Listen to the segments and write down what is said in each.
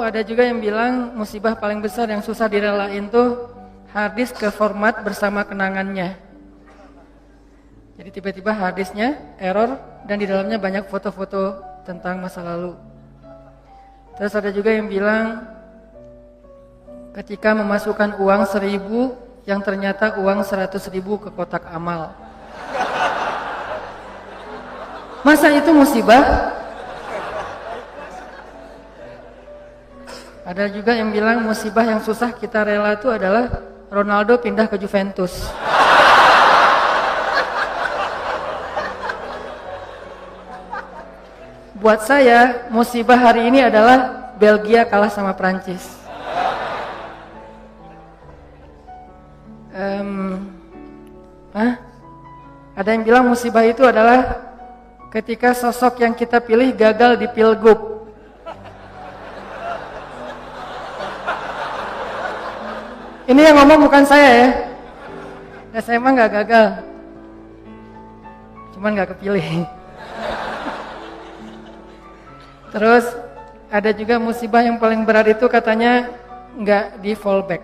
Ada juga yang bilang musibah paling besar yang susah direlain tuh harddisk ke format bersama kenangannya. Jadi tiba-tiba harddisknya error dan di dalamnya banyak foto-foto tentang masa lalu. Terus ada juga yang bilang ketika memasukkan uang 1.000 yang ternyata uang 100.000 ke kotak amal. Masa itu musibah? Ada juga yang bilang musibah yang susah kita rela itu adalah Ronaldo pindah ke Juventus. Buat saya, musibah hari ini adalah Belgia kalah sama Prancis. Ada yang bilang musibah itu adalah ketika sosok yang kita pilih gagal di pilgub. Ini yang ngomong bukan saya ya. Nah, saya emang gak gagal, cuman gak kepilih. Terus ada juga musibah yang paling berat itu katanya gak di fallback.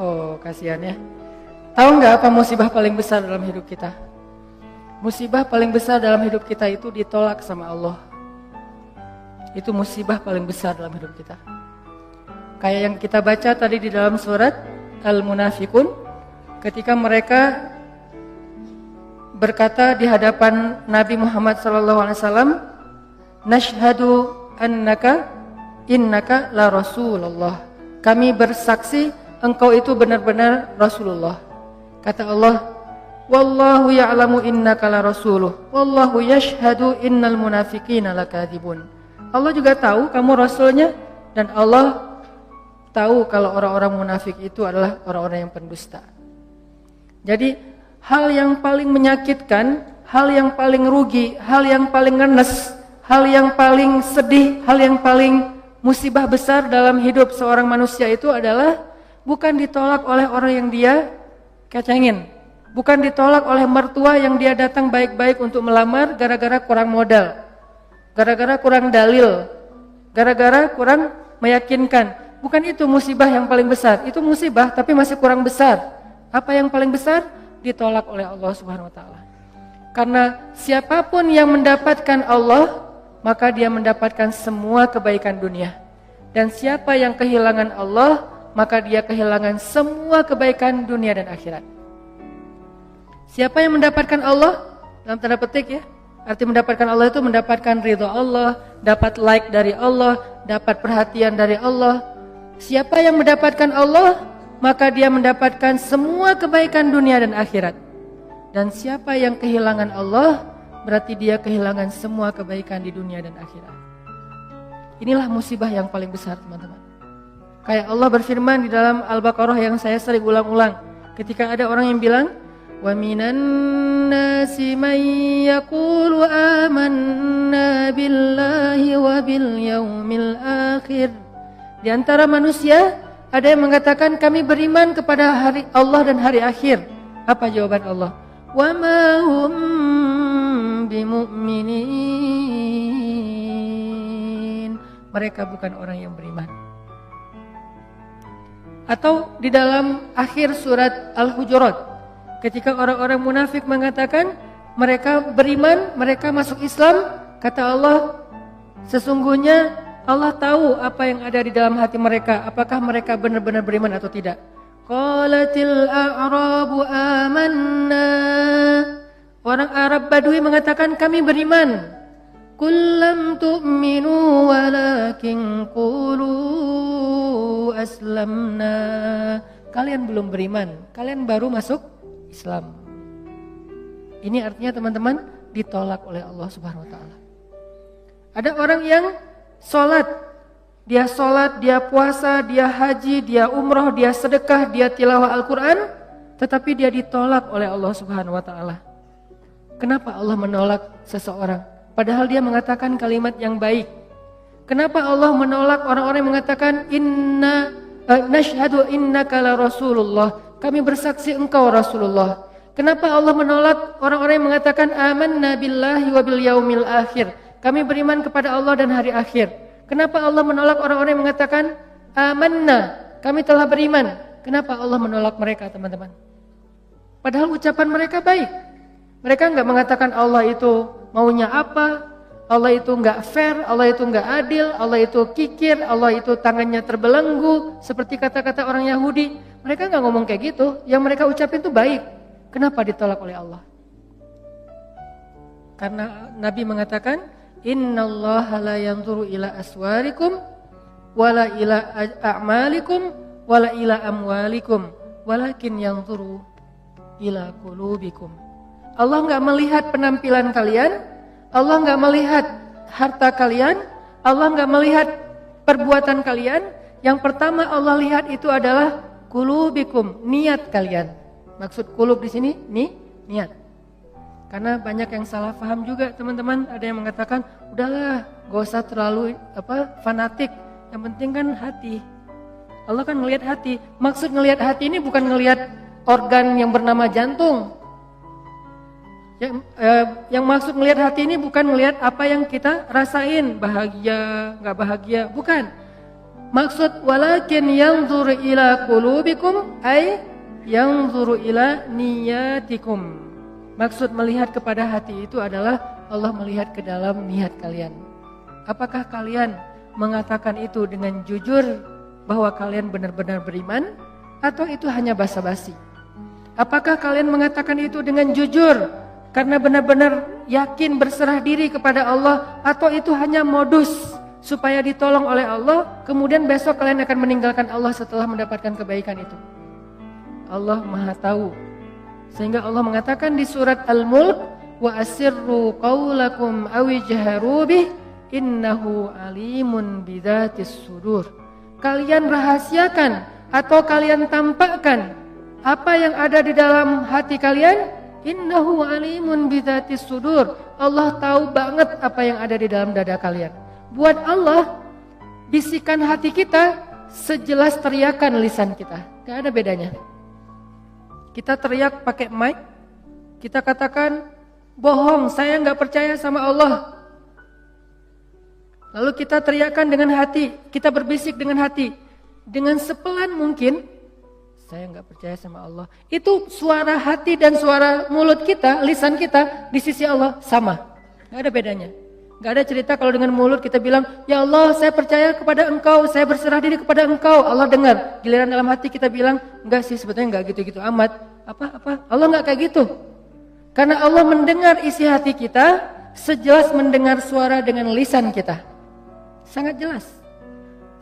Oh, kasihan ya. Tahu gak apa musibah paling besar dalam hidup kita? Musibah paling besar dalam hidup kita itu ditolak sama Allah. Itu musibah paling besar dalam hidup kita. Kayak yang kita baca tadi di dalam surat Al-Munafikun, ketika mereka berkata di hadapan Nabi Muhammad SAW, "Nashhadu innaka la Rasulullah." Kami bersaksi engkau itu benar-benar Rasulullah. Kata Allah, "Wallahu ya'lamu innaka la rasuluh, wallahu yashhadu innal munafiqina lakadzibun." Allah juga tahu kamu rasulnya dan Allah tahu kalau orang-orang munafik itu adalah orang-orang yang pendusta. Jadi hal yang paling menyakitkan, hal yang paling rugi, hal yang paling ngenes, hal yang paling sedih, hal yang paling musibah besar dalam hidup seorang manusia itu adalah bukan ditolak oleh orang yang dia kecengin, bukan ditolak oleh mertua yang dia datang baik-baik untuk melamar gara-gara kurang modal, gara-gara kurang dalil, gara-gara kurang meyakinkan. Bukan itu musibah yang paling besar. Itu musibah tapi masih kurang besar. Apa yang paling besar? Ditolak oleh Allah Subhanahu wa taala. Karena siapapun yang mendapatkan Allah, maka dia mendapatkan semua kebaikan dunia. Dan siapa yang kehilangan Allah, maka dia kehilangan semua kebaikan dunia dan akhirat. Siapa yang mendapatkan Allah? Dalam tanda petik ya. Arti mendapatkan Allah itu mendapatkan ridha Allah, dapat like dari Allah, dapat perhatian dari Allah. Siapa yang mendapatkan Allah, maka dia mendapatkan semua kebaikan dunia dan akhirat. Dan siapa yang kehilangan Allah, berarti dia kehilangan semua kebaikan di dunia dan akhirat. Inilah musibah yang paling besar, teman-teman. Kayak Allah berfirman di dalam Al-Baqarah yang saya sering ulang-ulang. Ketika ada orang yang bilang, "Wa minan nasi man yaqulu amanna billahi wa bil yaumil akhir." Di antara manusia ada yang mengatakan kami beriman kepada hari Allah dan hari akhir. Apa jawaban Allah? Wa ma hum bimu'minin. Mereka bukan orang yang beriman. Atau di dalam akhir surat Al-Hujurat, ketika orang-orang munafik mengatakan mereka beriman, mereka masuk Islam, kata Allah, sesungguhnya Allah tahu apa yang ada di dalam hati mereka, apakah mereka benar-benar beriman atau tidak. Qalatil a'rabu amanna. Orang Arab Badui mengatakan kami beriman. Qul lam tu'minu walakin qulu aslamna. Kalian belum beriman, kalian baru masuk Islam. Ini artinya teman-teman ditolak oleh Allah Subhanahu wa taala. Ada orang yang sholat, dia puasa, dia haji, dia umroh, dia sedekah, dia tilawah Al-Quran, tetapi dia ditolak oleh Allah Subhanahu wa taala. Kenapa Allah menolak seseorang? Padahal dia mengatakan kalimat yang baik. Kenapa Allah menolak orang-orang yang mengatakan nashhadu innaka la Rasulullah, kami bersaksi engkau Rasulullah. Kenapa Allah menolak orang-orang yang mengatakan amanna billahi wa bil yaumil akhir, kami beriman kepada Allah dan hari akhir. Kenapa Allah menolak orang-orang yang mengatakan amanna, kami telah beriman? Kenapa Allah menolak mereka, teman-teman? Padahal ucapan mereka baik. Mereka enggak mengatakan Allah itu maunya apa, Allah itu enggak fair, Allah itu enggak adil, Allah itu kikir, Allah itu tangannya terbelenggu, seperti kata-kata orang Yahudi. Mereka enggak ngomong kayak gitu, yang mereka ucapin itu baik. Kenapa ditolak oleh Allah? Karena Nabi mengatakan, innallaha la yanzuru ila aswarikum wala ila a'malikum wala ila amwalikum walakin yanzuru ila qulubikum. Allah enggak melihat penampilan kalian, Allah enggak melihat harta kalian, Allah enggak melihat perbuatan kalian. Yang pertama Allah lihat itu adalah qulubikum, niat kalian. Maksud qulub di sini niat. Karena banyak yang salah paham juga, teman-teman. Ada yang mengatakan, udahlah, gak usah terlalu fanatik. Yang penting kan hati. Allah kan ngelihat hati. Maksud ngelihat hati ini bukan ngelihat organ yang bernama jantung. Yang maksud ngelihat hati ini bukan ngelihat apa yang kita rasain, bahagia, gak bahagia, bukan. Maksud walakin yanzuru ila qulubikum ay yanzuru ila niyatikum. Maksud melihat kepada hati itu adalah Allah melihat ke dalam niat kalian. Apakah kalian mengatakan itu dengan jujur bahwa kalian benar-benar beriman, atau itu hanya basa-basi? Apakah kalian mengatakan itu dengan jujur karena benar-benar yakin berserah diri kepada Allah, atau itu hanya modus supaya ditolong oleh Allah, kemudian besok kalian akan meninggalkan Allah setelah mendapatkan kebaikan itu? Allah Maha tahu. Sehingga Allah mengatakan di surat Al-Mulk, wa asirru qaulakum aw ijharu bih innahu alimun bidzatis sudur. Kalian rahasiakan atau kalian tampakkan apa yang ada di dalam hati kalian, innahu alimun bidzatis sudur. Allah tahu banget apa yang ada di dalam dada kalian. Buat Allah, bisikan hati kita sejelas teriakan lisan kita. Gak ada bedanya. Kita teriak pakai mic, kita katakan, bohong, saya nggak percaya sama Allah. Lalu kita teriakkan dengan hati, kita berbisik dengan hati. Dengan sepelan mungkin, saya nggak percaya sama Allah. Itu suara hati dan suara mulut kita, lisan kita, di sisi Allah sama. Nggak ada bedanya. Nggak ada cerita kalau dengan mulut kita bilang, ya Allah saya percaya kepada Engkau, saya berserah diri kepada Engkau. Allah dengar. Giliran dalam hati kita bilang, enggak sih sebetulnya nggak gitu-gitu amat. Apa? Allah nggak kayak gitu. Karena Allah mendengar isi hati kita sejelas mendengar suara dengan lisan kita. Sangat jelas.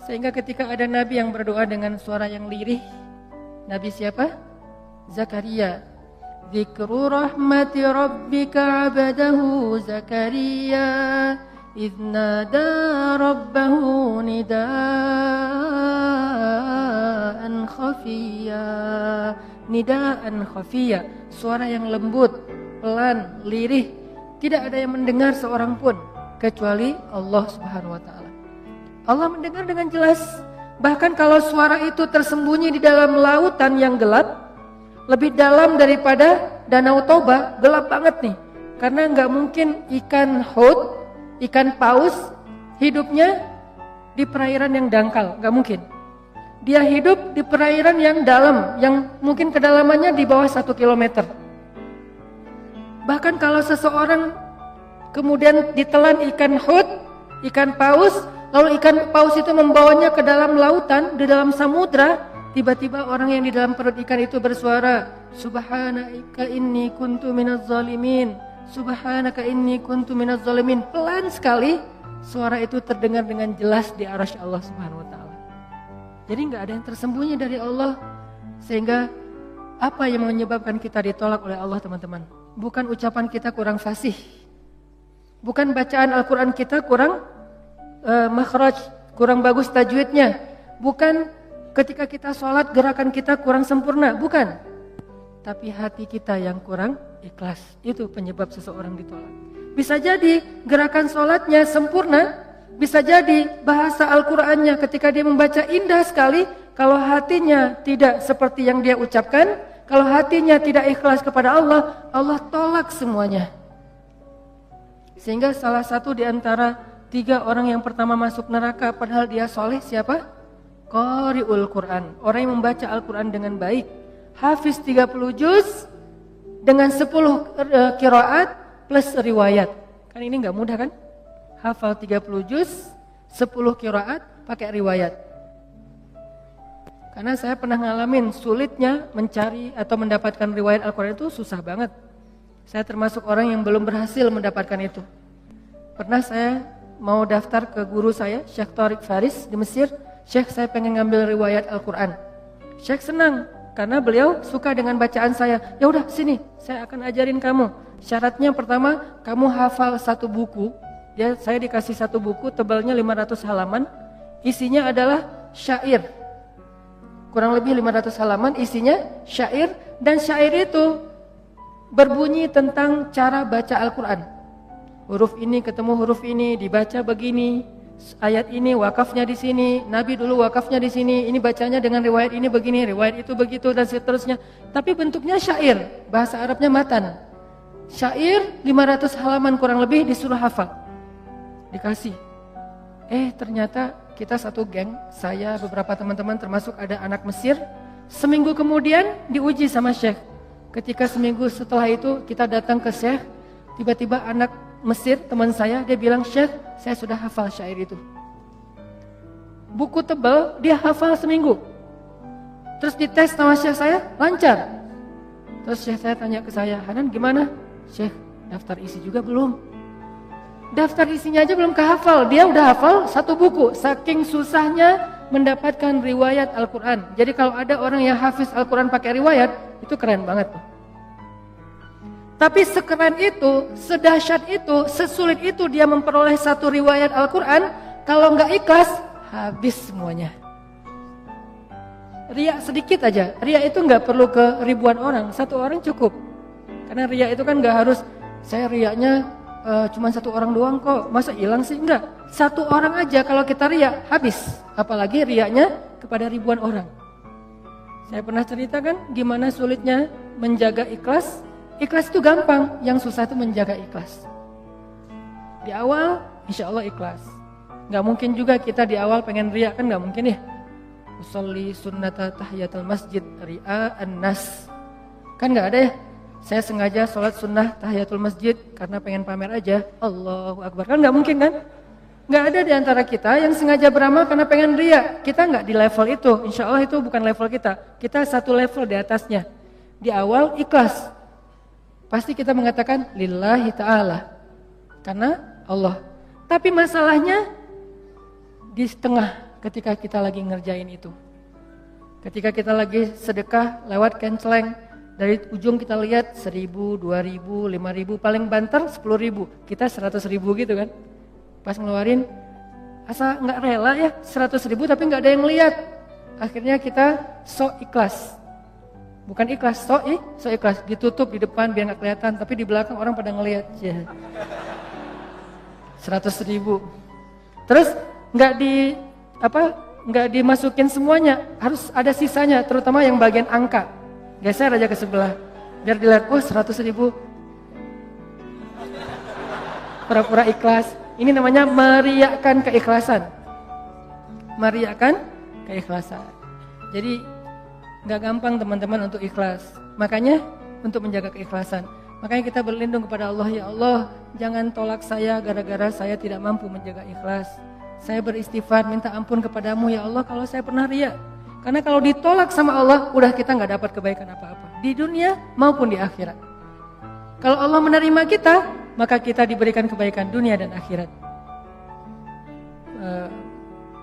Sehingga ketika ada Nabi yang berdoa dengan suara yang lirih, Nabi siapa? Zakaria. Dzikru rahmati rabbika 'abdahu Zakaria idh nada rabbahu nidaan khafiyya. Nidaan khafiyya, suara yang lembut, pelan, lirih. Tidak ada yang mendengar seorang pun kecuali Allah Subhanahu wa taala. Allah mendengar dengan jelas. Bahkan kalau suara itu tersembunyi di dalam lautan yang gelap, lebih dalam daripada Danau Toba, gelap banget nih. Karena nggak mungkin ikan hut, ikan paus hidupnya di perairan yang dangkal, nggak mungkin. Dia hidup di perairan yang dalam, yang mungkin kedalamannya di bawah 1 kilometer. Bahkan kalau seseorang kemudian ditelan ikan hut, ikan paus, lalu ikan paus itu membawanya ke dalam lautan, di dalam samudra, tiba-tiba orang yang di dalam perut ikan itu bersuara, Subhanaka inni kuntu minaz zalimin, Subhanaka inni kuntu minaz zalimin. Pelan sekali, suara itu terdengar dengan jelas di arasy Allah Subhanahu wa taala. Jadi nggak ada yang tersembunyi dari Allah. Sehingga apa yang menyebabkan kita ditolak oleh Allah, teman-teman? Bukan ucapan kita kurang fasih, bukan bacaan Al-Quran kita kurang makhraj, kurang bagus tajwidnya, bukan ketika kita sholat gerakan kita kurang sempurna, bukan. Tapi hati kita yang kurang ikhlas, itu penyebab seseorang ditolak. Bisa jadi gerakan sholatnya sempurna, bisa jadi bahasa Al-Qur'annya ketika dia membaca indah sekali, kalau hatinya tidak seperti yang dia ucapkan, kalau hatinya tidak ikhlas kepada Allah, Allah tolak semuanya. Sehingga salah satu di antara 3 orang yang pertama masuk neraka padahal dia soleh siapa? Qari'ul Quran, orang yang membaca Al-Quran dengan baik. Hafiz 30 juz dengan 10 qiraat plus riwayat. Kan ini gak mudah kan? Hafal 30 juz, 10 qiraat pakai riwayat. Karena saya pernah ngalamin sulitnya mencari atau mendapatkan riwayat Al-Quran itu susah banget. Saya termasuk orang yang belum berhasil mendapatkan itu. Pernah saya mau daftar ke guru saya, Syekh Tariq Faris di Mesir. Syekh, saya pengen ngambil riwayat Al-Quran. Syekh senang karena beliau suka dengan bacaan saya. Ya udah sini, saya akan ajarin kamu. Syaratnya pertama, kamu hafal 1 buku. Ya, saya dikasih 1 buku, tebalnya 500 halaman. Isinya adalah syair. Kurang lebih 500 halaman, isinya syair. Dan syair itu berbunyi tentang cara baca Al-Quran. Huruf ini ketemu huruf ini, dibaca begini. Ayat ini wakafnya di sini, Nabi dulu wakafnya di sini. Ini bacanya dengan riwayat ini begini, riwayat itu begitu dan seterusnya. Tapi bentuknya syair, bahasa Arabnya matan. Syair 500 halaman kurang lebih disuruh hafal. Dikasih. Ternyata kita satu geng, saya beberapa teman-teman termasuk ada anak Mesir. Seminggu kemudian diuji sama Syekh. Ketika seminggu setelah itu kita datang ke Syekh, tiba-tiba anak Mesir teman saya, dia bilang, Syekh, saya sudah hafal syair itu. Buku tebal, dia hafal seminggu. Terus dites sama Syekh saya, lancar. Terus Syekh saya tanya ke saya, Hanan gimana? Syekh, daftar isi juga belum? Daftar isinya aja belum kehafal, dia udah hafal 1 buku. Saking susahnya mendapatkan riwayat Al-Quran. Jadi kalau ada orang yang hafiz Al-Quran pakai riwayat, itu keren banget tuh. Tapi sekeren itu, sedahsyat itu, sesulit itu dia memperoleh 1 riwayat Al-Quran, kalau nggak ikhlas, habis semuanya. Riya sedikit aja, riya itu nggak perlu ke ribuan orang, 1 orang cukup. Karena riya itu kan nggak harus, saya riyanya cuma 1 orang doang kok, masa hilang sih? Enggak, 1 orang aja kalau kita riya, habis. Apalagi riyanya kepada ribuan orang. Saya pernah ceritakan gimana sulitnya menjaga ikhlas. Ikhlas itu gampang, yang susah itu menjaga ikhlas. Di awal, insya Allah ikhlas. Gak mungkin juga kita di awal pengen riya, kan gak mungkin ya. Usolli sunnata tahiyatul masjid ri'a an-nas. Kan gak ada ya. Saya sengaja sholat sunnah tahiyatul masjid karena pengen pamer aja. Allahu Akbar, kan gak mungkin kan. Gak ada di antara kita yang sengaja beramal karena pengen riya. Kita gak di level itu, insya Allah itu bukan level kita. Kita 1 level di atasnya. Di awal ikhlas. Pasti kita mengatakan lillahi ta'ala, karena Allah. Tapi masalahnya di setengah ketika kita lagi ngerjain itu. Ketika kita lagi sedekah lewat kenceleng, dari ujung kita lihat 1.000, 2.000, 5.000, paling banter 10.000. Kita 100.000 gitu kan. Pas ngeluarin, asa gak rela ya 100.000 tapi gak ada yang lihat. Akhirnya kita sok ikhlas. Bukan ikhlas, so ikhlas, ditutup di depan biar gak kelihatan, tapi di belakang orang pada ngelihat. Ya. 100.000. Terus nggak dimasukin semuanya, harus ada sisanya, terutama yang bagian angka. Geser aja ke sebelah, biar dilihat, 100.000. Pura-pura ikhlas. Ini namanya meriakkan keikhlasan. Meriakkan keikhlasan. Jadi gak gampang teman-teman untuk ikhlas. Makanya untuk menjaga keikhlasan. Makanya kita berlindung kepada Allah. Ya Allah, jangan tolak saya gara-gara saya tidak mampu menjaga ikhlas. Saya beristighfar, minta ampun kepadamu ya Allah kalau saya pernah riya. Karena kalau ditolak sama Allah, udah kita gak dapat kebaikan apa-apa. Di dunia maupun di akhirat. Kalau Allah menerima kita, maka kita diberikan kebaikan dunia dan akhirat.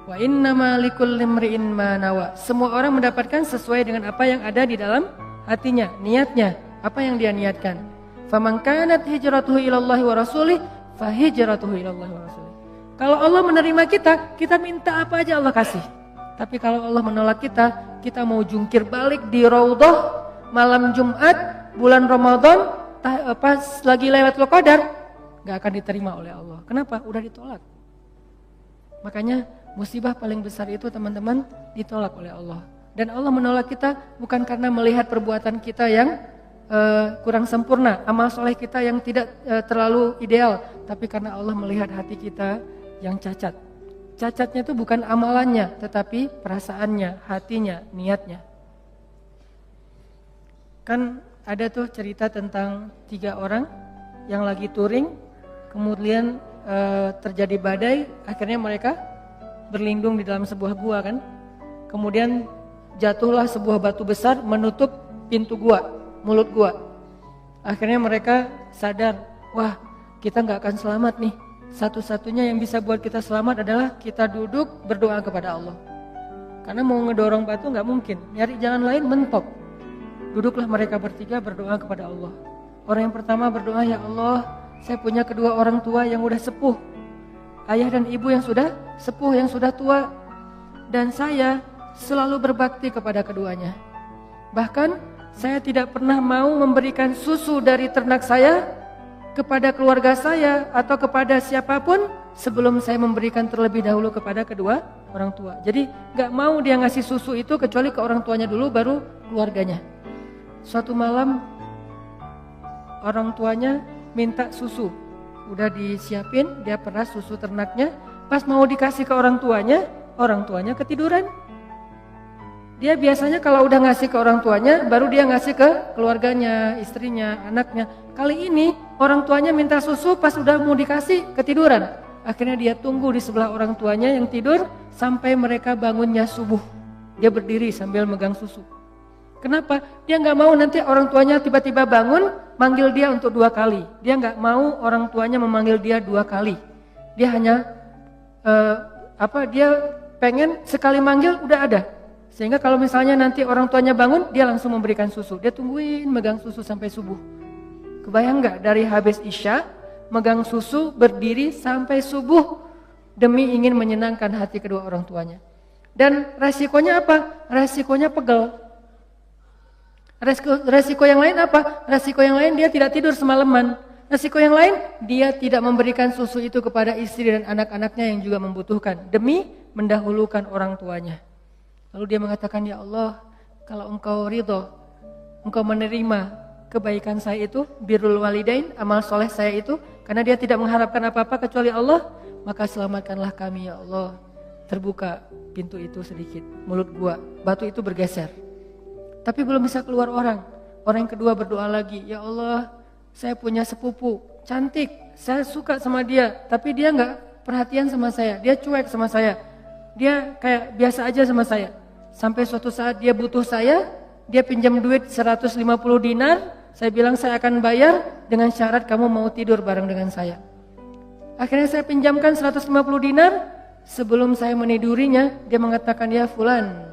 Wa innama likulli imri'in ma nawa. Semua orang mendapatkan sesuai dengan apa yang ada di dalam hatinya, niatnya, apa yang dia niatkan. Faman kanat hijratuhu ilallahi wa rasulih, fa hijratuhu ilallahi wa rasulih. Kalau Allah menerima kita, kita minta apa aja Allah kasih. Tapi kalau Allah menolak kita mau jungkir balik di Raudhah malam Jumat, bulan Ramadan, pas lagi Lailatul Qadar, gak akan diterima oleh Allah. Kenapa? Udah ditolak. Makanya musibah paling besar itu teman-teman ditolak oleh Allah. Dan Allah menolak kita bukan karena melihat perbuatan kita yang kurang sempurna, amal soleh kita yang tidak terlalu ideal. tapi karena Allah melihat hati kita yang cacat. Cacatnya itu bukan amalannya, tetapi perasaannya, hatinya, niatnya. Kan ada tuh cerita tentang 3 orang yang lagi touring, kemudian terjadi badai, akhirnya mereka berlindung di dalam sebuah gua kan. Kemudian jatuhlah sebuah batu besar menutup pintu gua, mulut gua. Akhirnya mereka sadar, wah kita gak akan selamat nih. Satu-satunya yang bisa buat kita selamat adalah kita duduk berdoa kepada Allah. Karena mau ngedorong batu gak mungkin, nyari jalan lain mentok. Duduklah mereka bertiga berdoa kepada Allah. Orang yang pertama berdoa, ya Allah, saya punya kedua orang tua yang udah sepuh. Ayah dan ibu yang sudah sepuh, yang sudah tua. Dan saya selalu berbakti kepada keduanya. Bahkan saya tidak pernah mau memberikan susu dari ternak saya kepada keluarga saya atau kepada siapapun sebelum saya memberikan terlebih dahulu kepada kedua orang tua. Jadi gak mau dia ngasih susu itu kecuali ke orang tuanya dulu baru keluarganya. Suatu malam orang tuanya minta susu, udah disiapin, dia peras susu ternaknya. Pas mau dikasih ke orang tuanya ketiduran. Dia biasanya kalau udah ngasih ke orang tuanya, baru dia ngasih ke keluarganya, istrinya, anaknya. Kali ini orang tuanya minta susu, pas udah mau dikasih ketiduran. Akhirnya dia tunggu di sebelah orang tuanya yang tidur sampai mereka bangunnya subuh. Dia berdiri sambil megang susu. Kenapa? Dia nggak mau nanti orang tuanya tiba-tiba bangun manggil dia untuk 2 kali. Dia nggak mau orang tuanya memanggil dia 2 kali. Dia hanya dia pengen sekali manggil udah ada. Sehingga kalau misalnya nanti orang tuanya bangun, dia langsung memberikan susu. Dia tungguin megang susu sampai subuh. Kebayang nggak dari habis Isya megang susu berdiri sampai subuh demi ingin menyenangkan hati kedua orang tuanya. Dan resikonya apa? Resikonya pegel. Resiko yang lain apa? Resiko yang lain dia tidak tidur semalaman. Resiko yang lain dia tidak memberikan susu itu kepada istri dan anak-anaknya yang juga membutuhkan demi mendahulukan orang tuanya. Lalu dia mengatakan, ya Allah, kalau engkau ridho, engkau menerima kebaikan saya itu, birrul walidain, amal soleh saya itu, karena dia tidak mengharapkan apa-apa kecuali Allah, maka selamatkanlah kami ya Allah. Terbuka pintu itu sedikit, mulut gua, batu itu bergeser. Tapi belum bisa keluar orang. Orang yang kedua berdoa lagi, ya Allah, saya punya sepupu, cantik, saya suka sama dia, tapi dia gak perhatian sama saya, dia cuek sama saya, dia kayak biasa aja sama saya. Sampai suatu saat dia butuh saya, dia pinjam duit 150 dinar, saya bilang saya akan bayar dengan syarat kamu mau tidur bareng dengan saya. Akhirnya saya pinjamkan 150 dinar, sebelum saya menidurinya, dia mengatakan, ya fulan,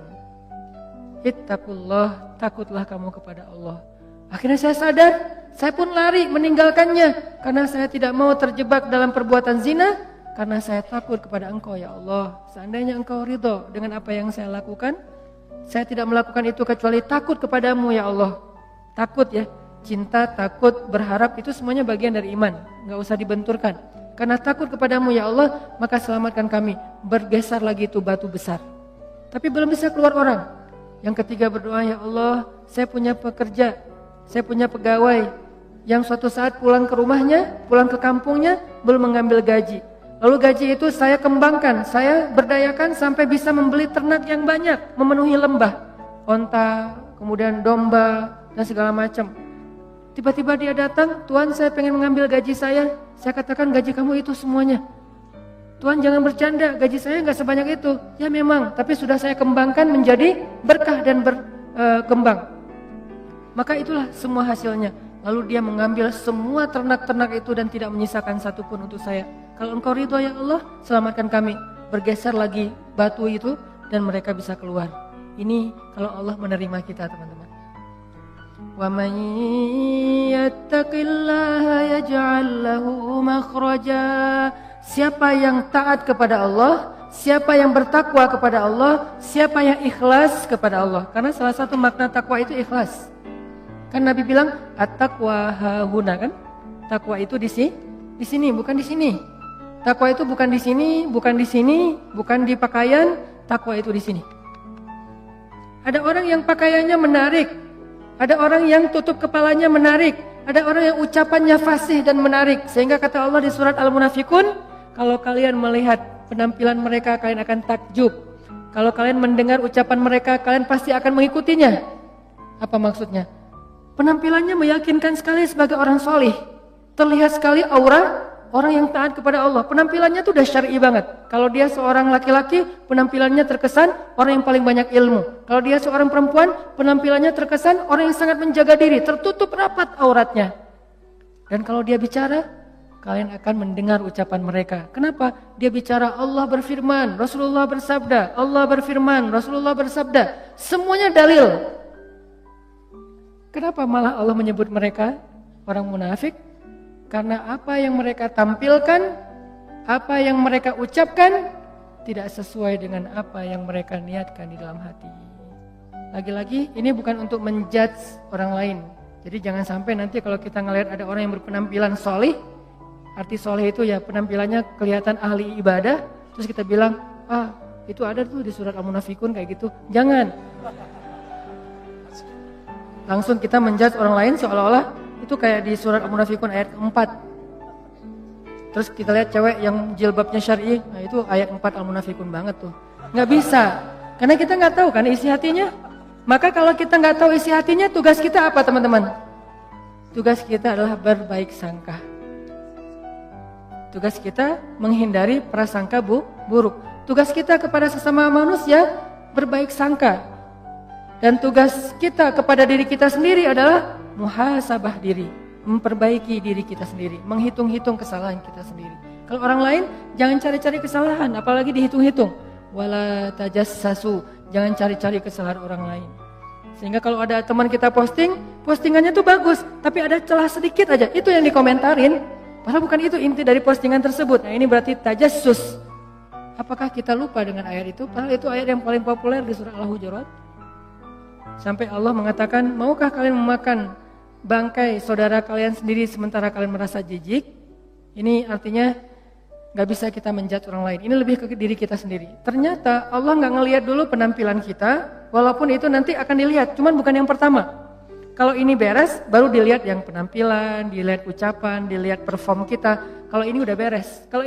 ittaqullah, takutlah kamu kepada Allah. Akhirnya saya sadar, saya pun lari meninggalkannya, karena saya tidak mau terjebak dalam perbuatan zina, karena saya takut kepada engkau ya Allah. Seandainya engkau ridho dengan apa yang saya lakukan, saya tidak melakukan itu kecuali takut kepadamu ya Allah. Takut ya, cinta, takut, berharap itu semuanya bagian dari iman. Gak usah dibenturkan. Karena takut kepadamu ya Allah, maka selamatkan kami. Bergeser lagi itu batu besar. Tapi belum bisa keluar orang. Yang ketiga berdoa, ya Allah, saya punya pekerja, saya punya pegawai yang suatu saat pulang ke rumahnya, pulang ke kampungnya, belum mengambil gaji. Lalu gaji itu saya kembangkan, saya berdayakan sampai bisa membeli ternak yang banyak, memenuhi lembah, onta, kemudian domba, dan segala macam. Tiba-tiba dia datang, Tuhan saya pengen mengambil gaji saya katakan gaji kamu itu semuanya. Tuhan jangan bercanda, gaji saya nggak sebanyak itu. Ya memang, tapi sudah saya kembangkan menjadi berkah dan berkembang. Maka itulah semua hasilnya. Lalu dia mengambil semua ternak-ternak itu dan tidak menyisakan satupun untuk saya. Kalau engkau ridho ya Allah, selamatkan kami. Bergeser lagi batu itu dan mereka bisa keluar. Ini kalau Allah menerima kita teman-teman. Wa man yattaqillaha yaj'al lahu makhraja. Siapa yang taat kepada Allah, siapa yang bertakwa kepada Allah, siapa yang ikhlas kepada Allah. Karena salah satu makna takwa itu ikhlas. Kan Nabi bilang at-taqwa hahuna kan? Takwa itu di sini, bukan di sini. Takwa itu bukan di sini, bukan di sini, bukan di pakaian. Takwa itu di sini. Ada orang yang pakaiannya menarik, ada orang yang tutup kepalanya menarik, Ada orang yang ucapannya fasih dan menarik. Sehingga kata Allah di surat Al-Munafikun, kalau kalian melihat penampilan mereka, kalian akan takjub. Kalau kalian mendengar ucapan mereka, kalian pasti akan mengikutinya. Apa maksudnya? Penampilannya meyakinkan sekali sebagai orang solih. Terlihat sekali aura orang yang taat kepada Allah. Penampilannya tuh udah syar'i banget. Kalau dia seorang laki-laki, penampilannya terkesan orang yang paling banyak ilmu. Kalau dia seorang perempuan, penampilannya terkesan orang yang sangat menjaga diri, tertutup rapat auratnya. Dan kalau dia bicara, kalian akan mendengar ucapan mereka. Kenapa? Dia bicara Allah berfirman, Rasulullah bersabda, Allah berfirman, Rasulullah bersabda. Semuanya dalil. Kenapa malah Allah menyebut mereka orang munafik? Karena apa yang mereka tampilkan, apa yang mereka ucapkan tidak sesuai dengan apa yang mereka niatkan di dalam hati. Lagi-lagi ini bukan untuk menjudge orang lain. Jadi jangan sampai nanti kalau kita ngelihat ada orang yang berpenampilan solih, arti solih itu ya penampilannya kelihatan ahli ibadah, terus kita bilang, itu ada tuh di surat Al-Munafikun kayak gitu. Jangan. Langsung kita menjudge orang lain seolah-olah itu kayak di surat Al-Munafikun ayat 4. Terus kita lihat cewek yang jilbabnya syar'i, nah itu ayat 4 Al-Munafikun banget tuh. Nggak bisa, karena kita nggak tahu kan isi hatinya. Maka kalau kita nggak tahu isi hatinya, tugas kita apa teman-teman? Tugas kita adalah berbaik sangka. Tugas kita menghindari prasangka buruk. Tugas kita kepada sesama manusia berbaik sangka. Dan tugas kita kepada diri kita sendiri adalah muhasabah diri, memperbaiki diri kita sendiri, menghitung-hitung kesalahan kita sendiri. Kalau orang lain jangan cari-cari kesalahan, apalagi dihitung-hitung. Wala tajassasu, jangan cari-cari kesalahan orang lain. Sehingga kalau ada teman kita postingannya tuh bagus, tapi ada celah sedikit aja, itu yang dikomentarin. Padahal bukan itu inti dari postingan tersebut. Nah ini berarti tajassus. Apakah kita lupa dengan ayat itu? Padahal itu ayat yang paling populer di surah Al-Hujurat. Sampai Allah mengatakan, maukah kalian memakan bangkai saudara kalian sendiri sementara kalian merasa jijik? Ini artinya gak bisa kita menjudge orang lain. Ini lebih ke diri kita sendiri. Ternyata Allah gak ngelihat dulu penampilan kita, walaupun itu nanti akan dilihat, cuman bukan yang pertama. Kalau ini beres, baru dilihat yang penampilan, dilihat ucapan, dilihat perform kita. Kalau ini udah beres. Kalau ini